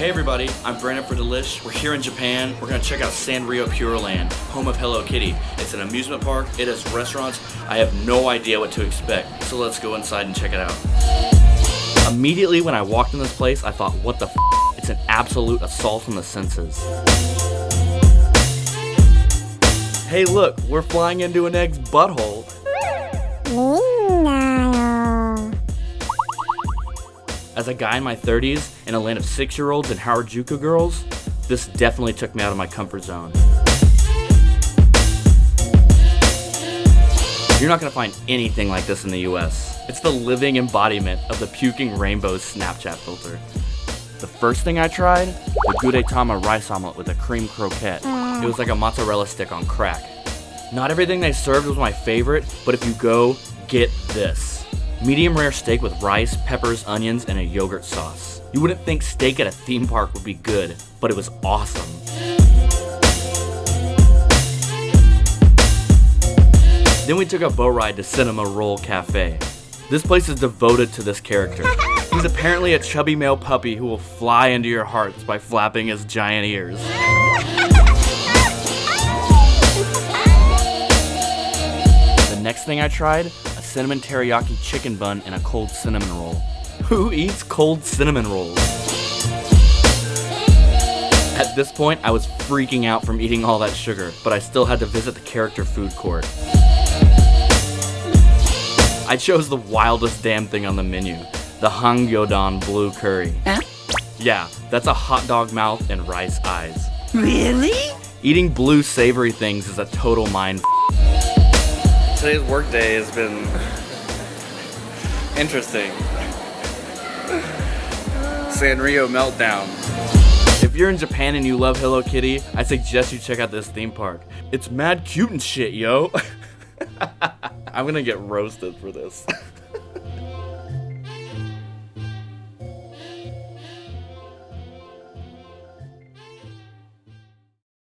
Hey everybody, I'm Brandon for Delish. We're here in Japan. We're gonna check out Sanrio Pure Land, home of Hello Kitty. It's an amusement park, it has restaurants. I have no idea what to expect, so let's go inside and check it out. Immediately when I walked in this place, I thought, what the f***? It's an absolute assault on the senses. Hey look, we're flying into an egg's butthole. As a guy in my 30s, in a land of 6-year-olds and Harajuku girls, this definitely took me out of my comfort zone. You're not gonna find anything like this in the US. It's the living embodiment of the puking rainbow Snapchat filter. The first thing I tried, the Gudetama rice omelet with a cream croquette. It was like a mozzarella stick on crack. Not everything they served was my favorite, but if you go, get this. Medium rare steak with rice, peppers, onions, and a yogurt sauce. You wouldn't think steak at a theme park would be good, but it was awesome. Then we took a boat ride to Cinema Roll Cafe. This place is devoted to this character. He's apparently a chubby male puppy who will fly into your hearts by flapping his giant ears. The next thing I tried, a cinnamon teriyaki chicken bun and a cold cinnamon roll. Who eats cold cinnamon rolls? At this point, I was freaking out from eating all that sugar, but I still had to visit the character food court. I chose the wildest damn thing on the menu, the Hangyodon blue curry. Yeah, that's a hot dog mouth and rice eyes. Really? Eating blue savory things is a total mind. Today's work day has been interesting. Sanrio meltdown. If you're in Japan and you love Hello Kitty, I suggest you check out this theme park. It's mad cute and shit, yo. I'm gonna get roasted for this.